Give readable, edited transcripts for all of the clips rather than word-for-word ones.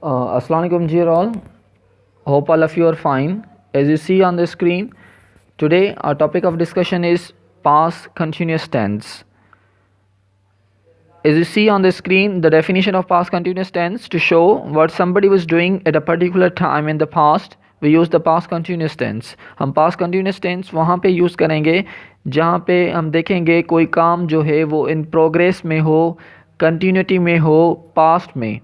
Assalamu alaikum dear all. Hope all of you are fine. As you see on the screen, today our topic of discussion is past continuous tense. As you see on the screen, the definition of past continuous tense to show what somebody was doing at a particular time in the past, we use the past continuous tense. हम past continuous tense वहाँ पे use करेंगे जहाँ पे हम देखेंगे कोई काम जो है वो in progress में हो, continuity में हो, past में,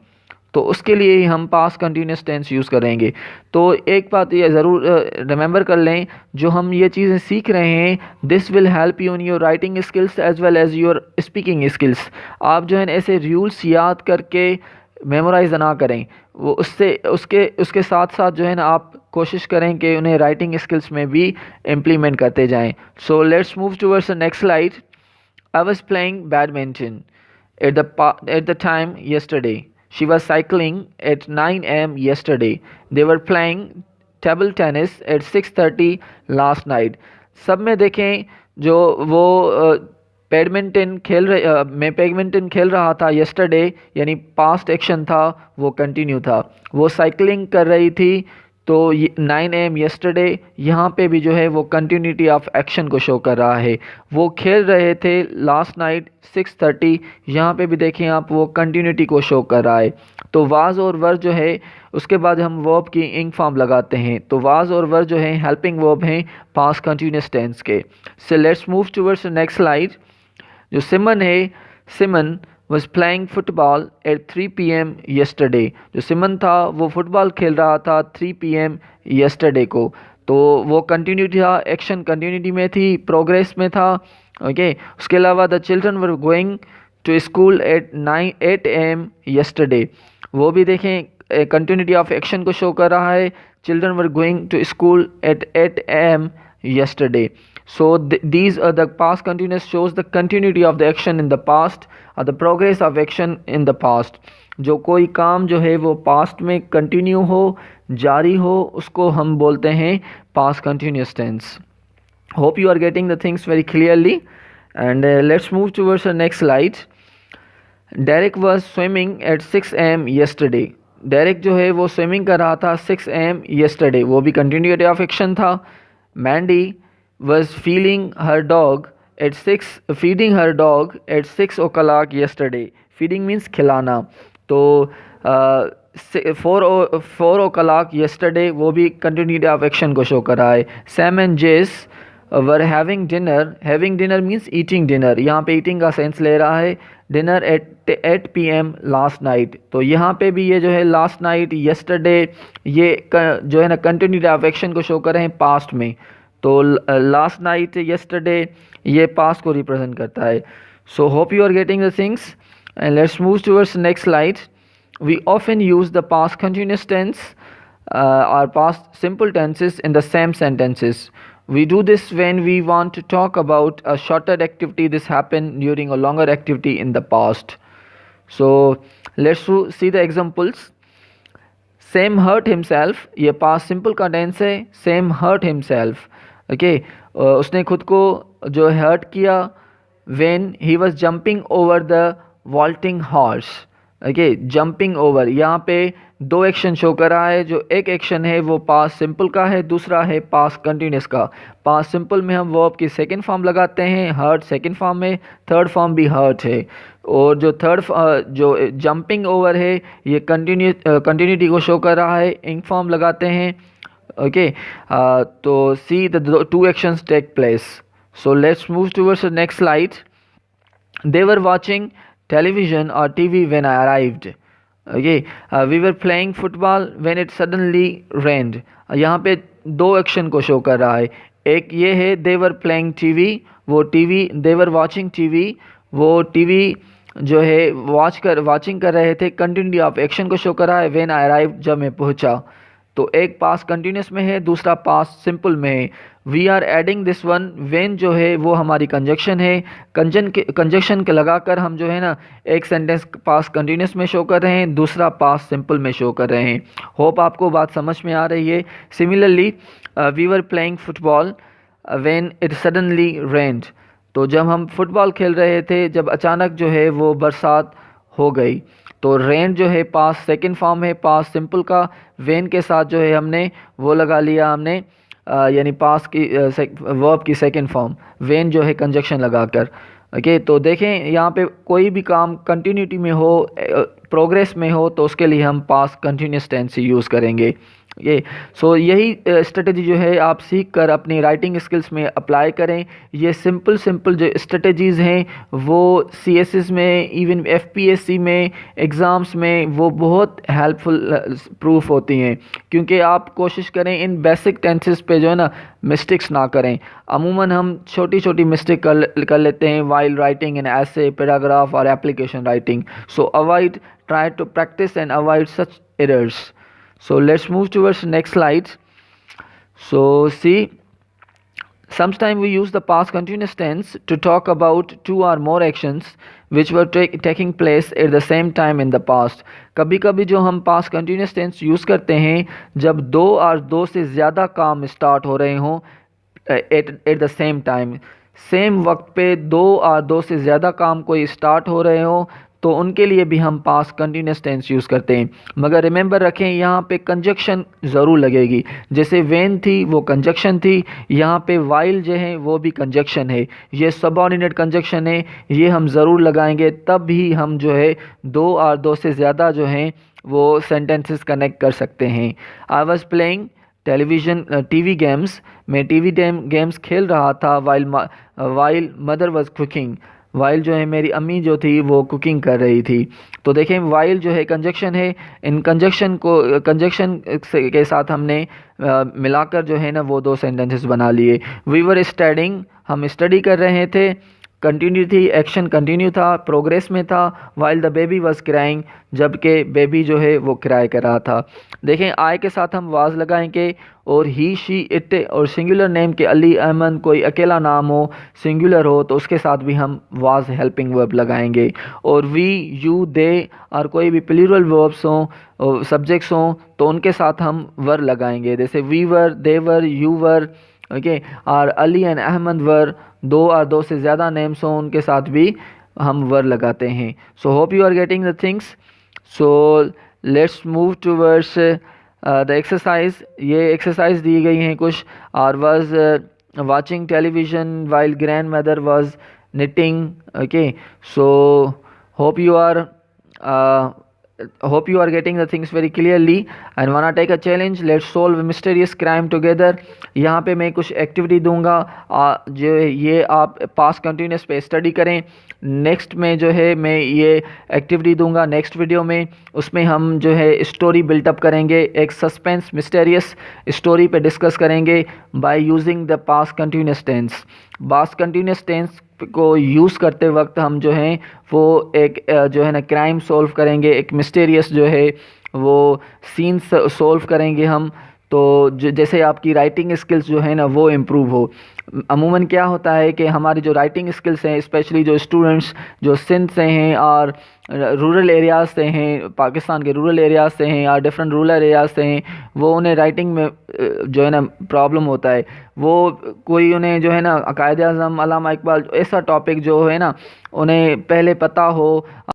तो उसके लिए ही हम पास्ट कंटिन्यूस टेंस यूज़ करेंगे। तो एक बात ये ज़रूर रिमेंबर कर लें, जो हम ये चीज़ें सीख रहे हैं, this will help you in your writing skills as well as your speaking skills. आप जो है ऐसे रूल्स याद करके मेमोराइज ना करें, वो उससे उसके साथ साथ जो है ना आप कोशिश करें कि उन्हें राइटिंग स्किल्स में भी इम्प्लीमेंट करते जाएं। सो let's move towards the next slide. I was playing badminton at the time yesterday. She was cycling at 9 a.m. yesterday. They were playing table tennis at 6:30 last night. सब में देखें जो वो badminton खेल रहा था yesterday, यानी past एक्शन था, वो कंटिन्यू था। वो साइकिलिंग कर रही थी, तो 9 AM yesterday यहाँ पे भी जो है वो कंटिन्यूटी ऑफ एक्शन को शो कर रहा है। वो खेल रहे थे लास्ट नाइट 6:30, यहाँ पे भी देखें आप, वो कंटिन्यूटी को शो कर रहा है। तो वाज और वर जो है उसके बाद हम वर्ब की इंग फॉर्म लगाते हैं, तो वाज और वर जो है हेल्पिंग वर्ब हैं पास्ट कंटिन्यूस टेंस के। सो let's move towards the next slide. जो सिमन है, सिमन was playing football at 3 p.m. yesterday. जो सिमन था वो फुटबॉल खेल रहा था 3 p.m. yesterday को, तो वो कंटिन्यूटी था, एक्शन कंटिन्यूटी में थी, प्रोग्रेस में था। ओके उसके अलावा the children were going to school at 8 a.m. yesterday, वो भी देखें कंटिन्यूटी ऑफ एक्शन को शो कर रहा है। Children were going to school at 8 a.m. yesterday. So these are the past continuous shows the continuity of the action in the past or the progress of action in the past. जो कोई काम जो है वो past में continue हो, जारी हो, उसको हम बोलते हैं past continuous tense. Hope you are getting the things very clearly, and let's move towards the next slide. Derek was swimming at 6 a.m. yesterday. Derek जो है वो स्विमिंग कर रहा था 6 a.m. yesterday, वो भी कंटिन्यूटी ऑफ एक्शन था। Mandy was feeding her dog at 6 o'clock yesterday. Feeding means खिलाना, तो 4 o'clock yesterday वो भी continuity of action को शो कर रहा है। Sam and Jace were having dinner means eating dinner, यहाँ पे eating का सेंस ले रहा है। dinner at 8 p.m. last night, तो यहाँ पे भी ये जो है last night, yesterday, ये जो है ना continuity of action को शो कर रहे हैं पास्ट में। तो लास्ट नाइट, येस्टरडे, ये पास्ट को रिप्रेजेंट करता है। So hope you are getting the things, and let's move towards next slide. We often use the past continuous tense और past simple tenses in the same sentences. We do this when we want to talk about a shorter activity this happened during a longer activity in the past. So let's see the examples. Sam hurt himself, ये past simple का tense है। Sam hurt himself, okay उसने खुद को जो hurt किया when he was jumping over the vaulting horse. Okay jumping over, यहाँ पे दो एक्शन शो कर रहा है। जो एक एक्शन है वो पास्ट सिंपल का है, दूसरा है पास्ट कंटिन्यूस का। पास्ट सिंपल में हम वर्ब की सेकंड फॉर्म लगाते हैं, हर्ट सेकंड फॉर्म में, थर्ड फॉर्म भी हर्ट है। और जो जो जंपिंग ओवर है ये कंटिन्यूटी को शो कर रहा है, इंग फॉर्म लगाते हैं। okay तो see the two actions take place. So let's move towards the next slide. They were watching television or TV when I arrived. okay we were playing football when it suddenly rained. यहाँ पे दो action को show कर रहा है। एक ये है they were playing TV, वो TV, they were watching TV, वो TV जो है वाचिंग कर रहे थे, कंटिन्यूटी ऑफ एक्शन को शो कर रहा है when I arrived, जब मैं पहुँचा। तो एक पास्ट कंटिन्यूस में है, दूसरा पास्ट सिंपल में है। We are adding this one, when जो है वो हमारी कंजक्शन है। कंजक्शन के लगाकर हम जो है ना एक सेंटेंस पास्ट कंटिन्यूस में शो कर रहे हैं, दूसरा पास्ट सिंपल में शो कर रहे हैं। होप आपको बात समझ में आ रही है। Similarly we were playing football when it suddenly rained, तो जब हम फुटबॉल खेल रहे थे, जब अचानक जो है वो बरसात हो गई। तो रेंट जो है पास्ट सेकंड फॉर्म है पास्ट सिंपल का, वेन के साथ जो है हमने वो लगा लिया हमने यानी पास्ट की वर्ब की सेकंड फॉर्म, वेन जो है कंजक्शन लगाकर। ओके, तो देखें यहाँ पे कोई भी काम कंटिन्यूटी में हो, प्रोग्रेस में हो, तो उसके लिए हम पास्ट कंटिन्यूस टेंस यूज़ करेंगे। ये यही स्ट्रेटजी जो है आप सीख कर अपनी राइटिंग स्किल्स में अप्लाई करें। ये सिंपल जो स्ट्रेटजीज़ हैं वो CSS में, इवन FPSC में, एग्ज़ाम्स में वो बहुत हेल्पफुल प्रूफ होती हैं, क्योंकि आप कोशिश करें इन बेसिक टेंसेस पे जो है ना मिस्टेक्स ना करें। अमूमन हम छोटी छोटी मिस्टेक कर लेते हैं वाइल राइटिंग इन ऐसे, पैराग्राफ और application writing. So try to practice and avoid such errors. So let's move towards the next slide. So see, sometimes we use the past continuous tense to talk about two or more actions which were taking place at the same time in the past. कभी कभी जो हम past continuous tense use करते हैं जब दो और दो से ज़्यादा काम स्टार्ट हो रहे हों at the same time, same वक्त पे दो और दो से ज़्यादा काम कोई स्टार्ट हो रहे हो, तो उनके लिए भी हम पास्ट कंटिन्यूस टेंस यूज़ करते हैं। मगर रिमेंबर रखें यहाँ पे कंजक्शन ज़रूर लगेगी। जैसे वेन थी वो कंजक्शन थी, यहाँ पे वाइल जो है वो भी कंजक्शन है, ये सबऑर्डिनेट कंजक्शन है, ये हम ज़रूर लगाएंगे, तब भी हम जो है दो और दो से ज़्यादा जो हैं वो सेंटेंसेस कनेक्ट कर सकते हैं। I was playing TV games, मैं टीवी गेम्स खेल रहा था while mother was cooking, while जो है मेरी अम्मी जो थी वो कुकिंग कर रही थी। तो देखें वाइल जो है कंजक्शन है, इन कंजक्शन के साथ हमने मिलाकर जो है ना वो दो सेंटेंसेस बना लिए। वी वर स्टडिंग, हम स्टडी कर रहे थे, कंटिन्यू थी, एक्शन कंटिन्यू था, प्रोग्रेस में था। While the baby was crying, जबकि बेबी जो है वो क्राई कर रहा था। देखें आई के साथ हम वाज लगाएंगे, और ही शी इट और सिंगुलर नेम के अली अहमद कोई अकेला नाम हो, सिंगुलर हो, तो उसके साथ भी हम वाज हेल्पिंग वर्ब लगाएंगे। और वी यू दे और कोई भी प्लूरल वर्ब्स हों, सब्जेक्ट्स हों, तो उनके साथ हम वर लगाएंगे। जैसे we were, they were, you were, okay, और अली एंड अहमद वर, दो और दो से ज़्यादा नेम्स हों उनके साथ भी हम वर लगाते हैं। So hope you are getting the things. So let's move towards the exercise. ये एक्सरसाइज दी गई हैं कुछ। और was watching television while grandmother was knitting. Okay, so hope you are getting the things very clearly and wanna take a challenge. Let's solve a mysterious crime together. यहाँ पे मैं कुछ एक्टिविटी दूंगा, जो ये आप पास्ट कंटिन्यूस पे study करें। नेक्स्ट में जो है मैं ये एक्टिविटी दूंगा नेक्स्ट वीडियो में, उसमें हम जो है स्टोरी बिल्टअप करेंगे, एक सस्पेंस मिस्टेरियस स्टोरी पे डिस्कस करेंगे by using the past continuous tense. Past continuous tense को यूज़ करते वक्त हम जो हैं वो एक जो है ना क्राइम सॉल्व करेंगे, एक मिस्टीरियस जो है वो सीन सॉल्व करेंगे हम। तो जैसे आपकी राइटिंग स्किल्स जो है ना वो इम्प्रूव हो। अमूमन क्या होता है कि हमारी जो राइटिंग स्किल्स हैं, स्पेशली जो स्टूडेंट्स जो सिंध से हैं और रूरल एरियाज़ से हैं, पाकिस्तान के रूरल एरियाज़ से हैं या डिफरेंट रूरल एरियाज़ से हैं, वो उन्हें राइटिंग में जो है ना प्रॉब्लम होता है। वो कोई उन्हें जो है ना कायद-ए-आज़म, अल्लामा इकबाल, ऐसा टॉपिक जो है ना उन्हें पहले पता हो